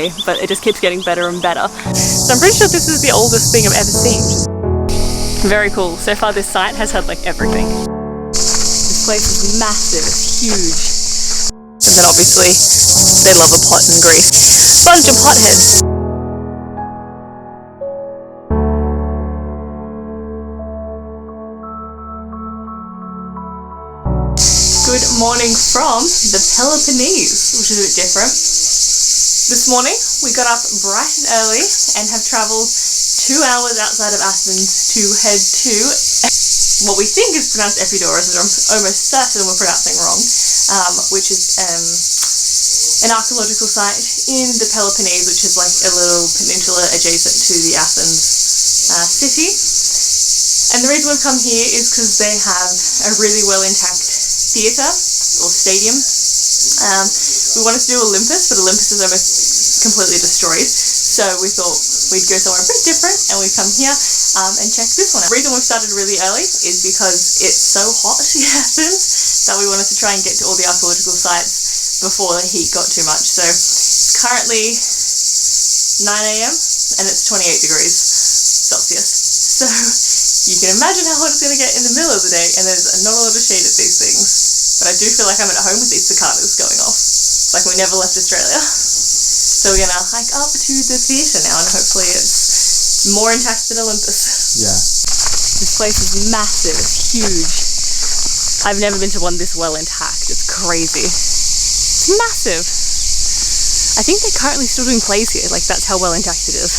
obviously, but it just keeps getting better and better. So I'm pretty sure this is the oldest thing I've ever seen. Very cool. So far this site has had like everything. This place is massive, it's huge. And then obviously they love a pot in Greece. Bunch of potheads. Good morning from the Peloponnese, which is a bit different. This morning we got up bright and early and have travelled 2 hours outside of Athens to head to what we think is pronounced Epidaurus, but I'm almost certain we're pronouncing wrong, which is an archaeological site in the Peloponnese, which is like a little peninsula adjacent to the Athens city. And the reason we've come here is because they have a really well intact theatre or stadium. We wanted to do Olympus, but Olympus is almost completely destroyed, so we thought we'd go somewhere a bit different and we'd come here and check this one out. The reason we've started really early is because it's so hot in Athens that we wanted to try and get to all the archaeological sites before the heat got too much. So it's currently 9 AM and it's 28 degrees Celsius, so you can imagine how hot it's going to get in the middle of the day, and there's not a lot of shade at these things. But I do feel like I'm at home with these cicadas going off. It's like we never left Australia. So we're going to hike up to the theatre now, and hopefully it's more intact than Olympus. Yeah. This place is massive, it's huge. I've never been to one this well intact, it's crazy. It's massive. I think they're currently still doing plays here, like that's how well intact it is.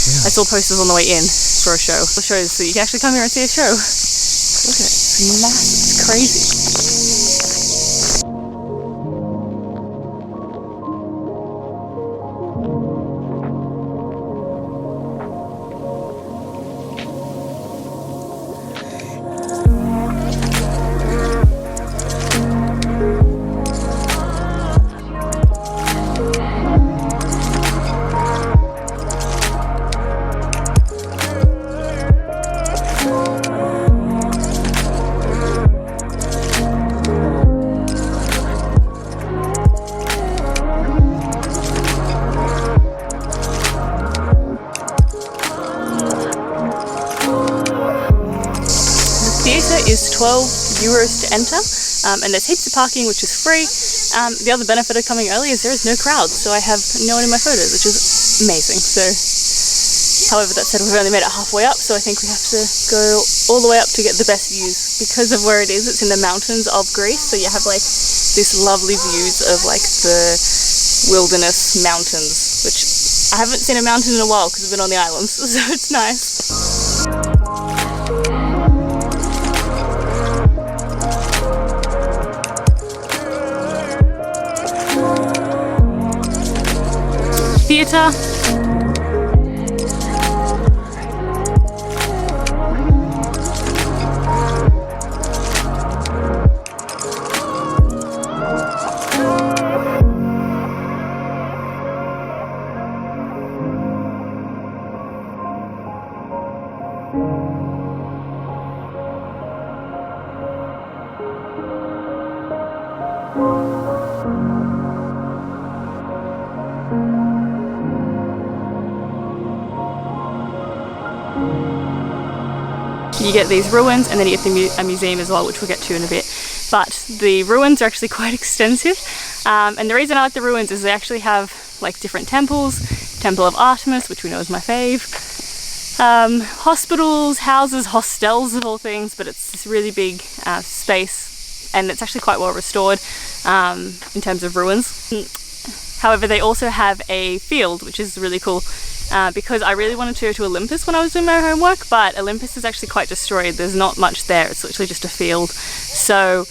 Yeah. I saw posters on the way in for a show. The shows, so you can actually come here and see a show. Look at it, it's massive, it's crazy. Is 12 euros to enter, and there's heaps of parking, which is free. The other benefit of coming early is there is no crowd, so I have no one in my photos, which is amazing. So, however, that said, we've only made it halfway up, so I think we have to go all the way up to get the best views because of where it is. It's in the mountains of Greece, so you have like these lovely views of like the wilderness mountains, which I haven't seen a mountain in a while because I've been on the islands, so it's nice. Theatre. You get these ruins, and then you get a museum as well, which we'll get to in a bit. But the ruins are actually quite extensive, and the reason I like the ruins is they actually have like different temples. Temple of Artemis, which we know is my fave, hospitals, houses, hostels of all things, but it's this really big space, and it's actually quite well restored in terms of ruins. However, they also have a field, which is really cool. Because I really wanted to go to Olympus when I was doing my homework, but Olympus is actually quite destroyed. There's not much there, it's literally just a field. So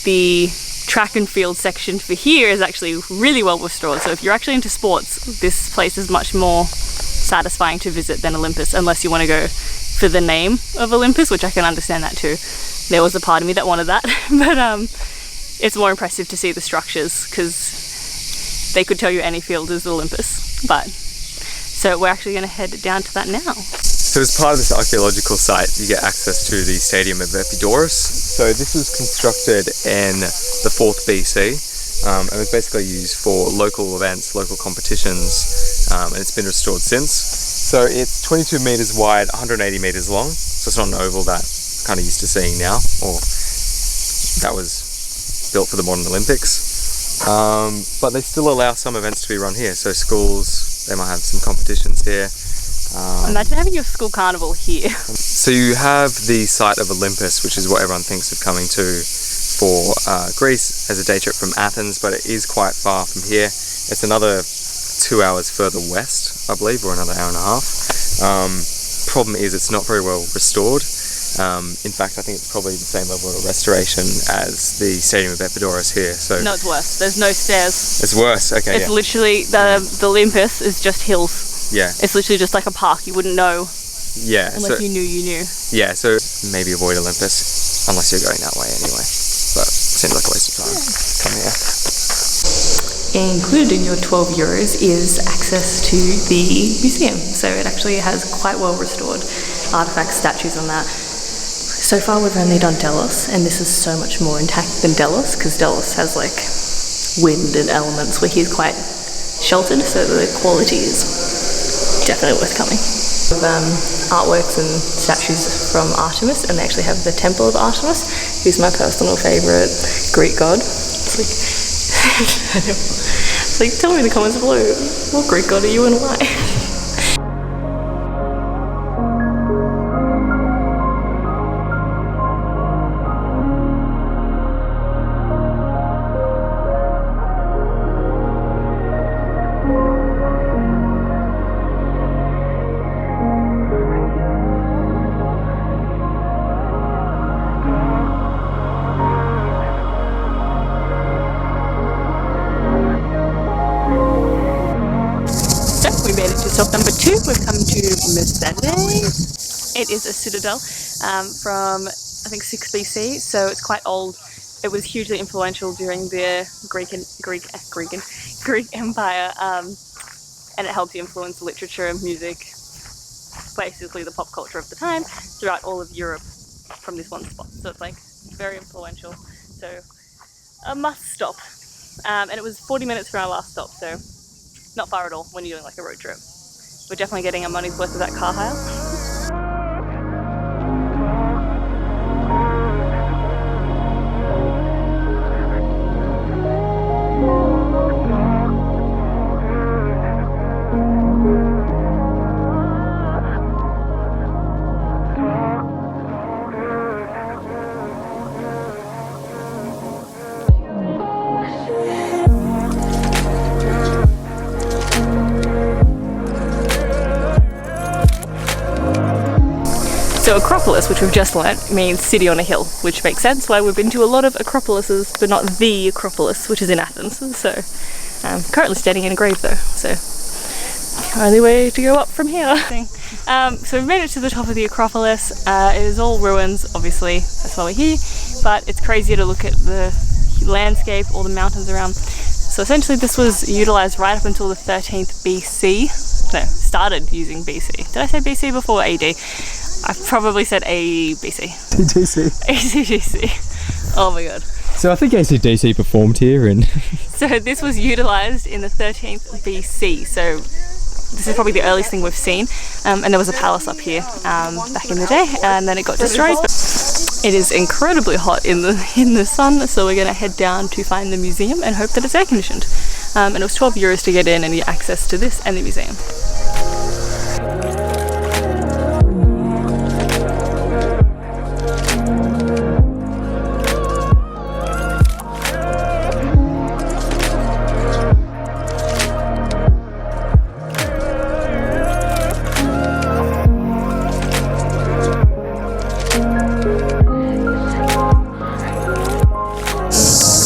the track and field section for here is actually really well restored. So if you're actually into sports, this place is much more satisfying to visit than Olympus, unless you want to go for the name of Olympus, which I can understand that too. There was a part of me that wanted that, but it's more impressive to see the structures, because they could tell you any field is Olympus. But so we're actually going to head down to that now. So as part of this archaeological site, you get access to the stadium of Epidaurus. So this was constructed in the 4th BC. and it was basically used for local events, local competitions, and it's been restored since. So it's 22 meters wide, 180 meters long, so it's not an oval that I'm kind of used to seeing now, or that was built for the modern Olympics. But they still allow some events to be run here, so schools, they might have some competitions here. Imagine having your school carnival here. So you have the site of Olympus, which is what everyone thinks of coming to for Greece as a day trip from Athens, but it is quite far from here. It's another 2 hours further west, I believe, or another hour and a half. Problem is it's not very well restored. In fact, I think it's probably the same level of restoration as the Stadium of Epidaurus here. So No, it's worse. There's no stairs. it's worse. Okay, It's literally, the Olympus is just hills. yeah, It's literally just like a park. You wouldn't know yeah. unless So you knew you knew. yeah, so maybe avoid Olympus unless you're going that way anyway. But it seems like a waste of time. Come here. Included in your €12 is access to the museum. So it actually has quite well restored artifacts, statues on that. So far we've only done Delos, and this is so much more intact than Delos, because Delos has like wind and elements, where he's quite sheltered, so the quality is definitely worth coming. Artworks and statues from Artemis, and they actually have the Temple of Artemis, who's my personal favourite Greek god. It's like, it's like, tell me in the comments below, what Greek god are you and why? We made it to stop number 2. We've come to Mycenae. It is a citadel from, I think, 6 BC, so it's quite old. It was hugely influential during the Greek Empire, and it helped to influence literature and music, basically the pop culture of the time, throughout all of Europe from this one spot. So it's like very influential, so a must stop. And it was 40 minutes from our last stop, so not far at all when you're doing like a road trip. We're definitely getting our money's worth of that car hire. So Acropolis, which we've just learnt, means city on a hill, which makes sense why we've been to a lot of Acropolises, but not the Acropolis, which is in Athens. So currently standing in a grave though, so only way to go up from here. So we've made it to the top of the Acropolis. It is all ruins, obviously, that's why we're here, but it's crazy to look at the landscape, all the mountains around. So essentially this was utilised right up until the 13th BC. No, started using BC. Did I say BC before AD? I probably said ABC. ACDC. ACDC. Oh my god. So I think ACDC performed here and... So this was utilised in the 13th BC. So this is probably the earliest thing we've seen. And there was a palace up here back in the day, and then it got destroyed. But it is incredibly hot in the sun, so we're going to head down to find the museum and hope that it's air conditioned. And it was €12 to get in and get access to this and the museum.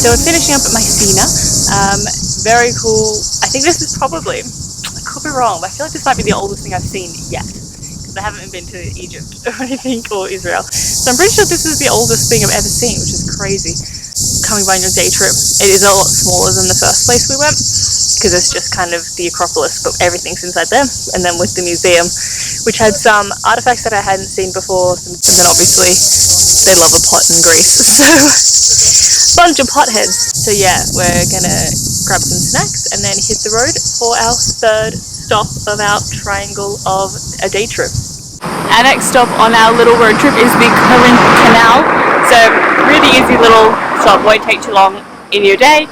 So we're finishing up at Mycenae. Very cool. I think this is probably, I could be wrong, but I feel like this might be the oldest thing I've seen yet, because I haven't been to Egypt or anything, or Israel. So I'm pretty sure this is the oldest thing I've ever seen, which is crazy. Coming by on your day trip, it is a lot smaller than the first place we went, because it's just kind of the Acropolis, but everything's inside there. And then with the museum, which had some artifacts that I hadn't seen before, and then obviously they love a pot in Greece, so bunch of potheads. So yeah, we're gonna grab some snacks and then hit the road for our third stop of our triangle of a day trip. Our next stop on our little road trip is the Corinth Canal. So really easy little stop, won't take too long in your day.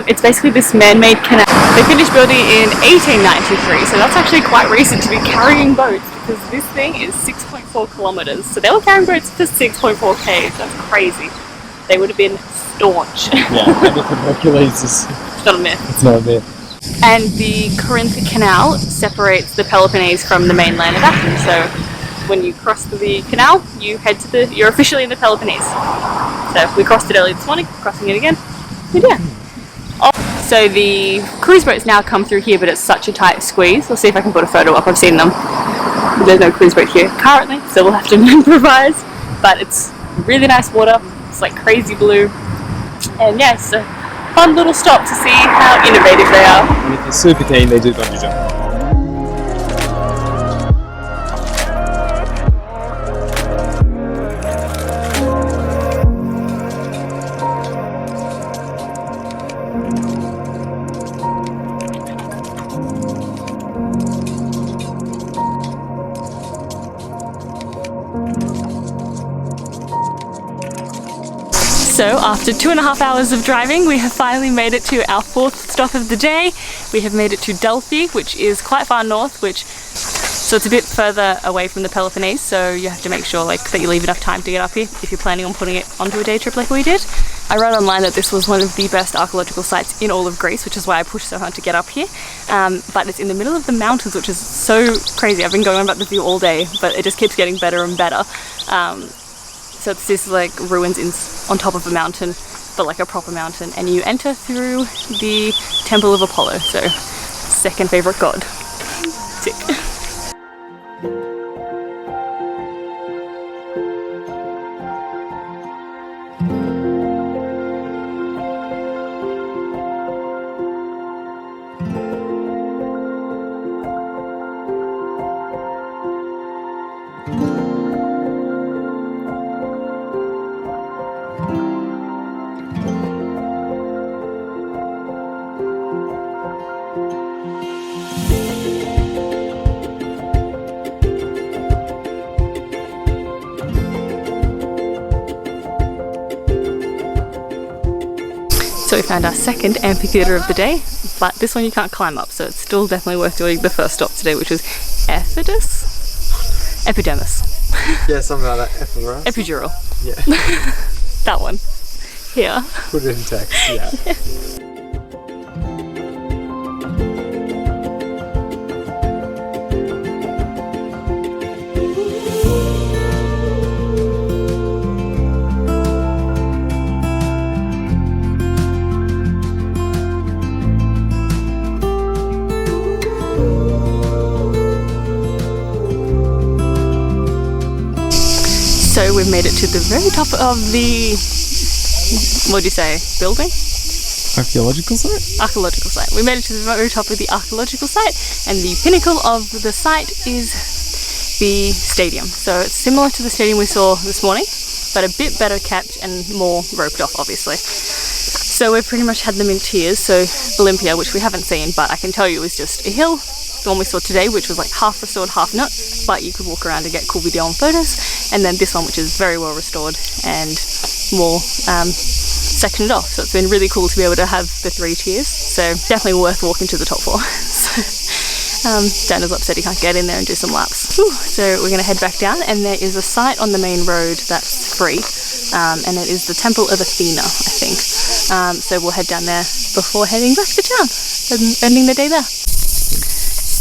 It's basically this man-made canal. They finished building in 1893, so that's actually quite recent to be carrying boats, because this thing is 6.4 kilometers. So they were carrying boats for 6.4 k's. That's crazy. They would have been staunch. Yeah, and if it Hercules is... It's not a myth. It's not a myth. And the Corinth Canal separates the Peloponnese from the mainland of Athens. So when you cross the canal, you head to you're officially in the Peloponnese. So we crossed it early this morning, crossing it again. And yeah. So the cruise boats now come through here, but it's such a tight squeeze. We'll see if I can put a photo up. I've seen them. There's no cruise boat here currently, so we'll have to improvise. But it's really nice water. It's like crazy blue. And yeah, it's a fun little stop to see how innovative they are. And if you're super keen, they do bungee jump. So after 2.5 hours of driving, we have finally made it to our fourth stop of the day. We have made it to Delphi, which is quite far north, so it's a bit further away from the Peloponnese, so you have to make sure that you leave enough time to get up here if you're planning on putting it onto a day trip like we did. I read online that this was one of the best archaeological sites in all of Greece, which is why I pushed so hard to get up here. But it's in the middle of the mountains, which is so crazy. I've been going on about the view all day, but it just keeps getting better and better. So it's this ruins on top of a mountain, but like a proper mountain, and you enter through the Temple of Apollo, so second favorite god. Sick. So we found our second amphitheatre of the day, but this one you can't climb up, so it's still definitely worth doing the first stop today, which was Epidaurus? Yeah, something like that. Epidaurus? Epidural. Yeah. That one. Here. Put it in text, yeah. So we've made it to the very top of the, what do you say, building? Archaeological site? Archaeological site. We made it to the very top of the archaeological site, and the pinnacle of the site is the stadium. So it's similar to the stadium we saw this morning, but a bit better kept and more roped off, obviously. So we've pretty much had them in tiers. So Olympia, which we haven't seen, but I can tell you is just a hill. The one we saw today, which was like half restored, half not, but you could walk around and get cool video and photos. And then this one, which is very well restored and more sectioned off. So it's been really cool to be able to have the 3 tiers. So definitely worth walking to the top 4. Dana's upset he can't get in there and do some laps. Whew. So we're going to head back down, and there is a site on the main road that's free, and it is the Temple of Athena, I think. So we'll head down there before heading back to town and ending the day there.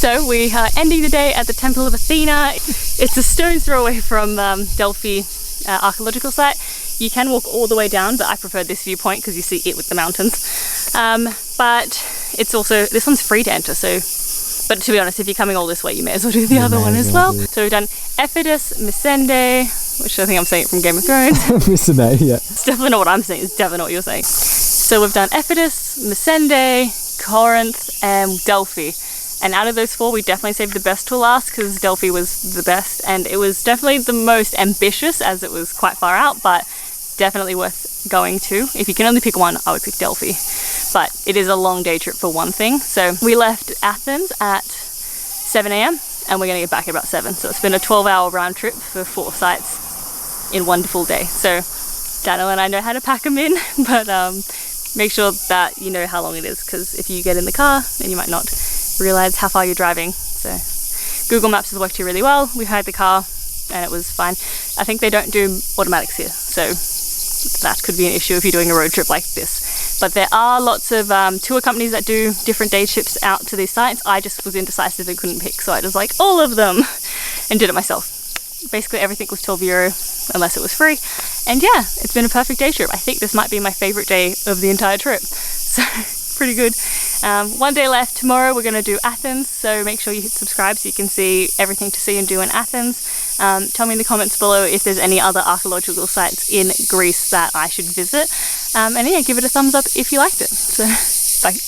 So we are ending the day at the Temple of Athena. It's a stone's throw away from Delphi archaeological site. You can walk all the way down, but I prefer this viewpoint because you see it with the mountains. But it's also, this one's free to enter, so, but to be honest, if you're coming all this way, you may as well do the other one as well. So we've done Epidaurus, Mycenae, which I think I'm saying it from Game of Thrones. Mycenae, yeah. It's definitely not what I'm saying, it's definitely not what you're saying. So we've done Epidaurus, Mycenae, Corinth, and Delphi. And out of those 4, we definitely saved the best till last because Delphi was the best, and it was definitely the most ambitious as it was quite far out, but definitely worth going to. If you can only pick one, I would pick Delphi. But it is a long day trip for one thing. So we left Athens at 7 AM and we're gonna get back at about 7. So it's been a 12-hour round trip for 4 sites in one full day. So Daniel and I know how to pack them in, but make sure that you know how long it is, because if you get in the car, then you might not realize how far you're driving. So Google Maps has worked here really well. We hired the car and it was fine. I think they don't do automatics here, so that could be an issue if you're doing a road trip like this. But there are lots of tour companies that do different day trips out to these sites. I just was indecisive and couldn't pick, so I just like all of them and did it myself. Basically everything was €12 unless it was free. And yeah, it's been a perfect day trip. I think this might be my favorite day of the entire trip. So pretty good. One day left. Tomorrow we're going to do Athens, so make sure you hit subscribe so you can see everything to see and do in Athens. Tell me in the comments below if there's any other archaeological sites in Greece that I should visit. And yeah, give it a thumbs up if you liked it. So bye.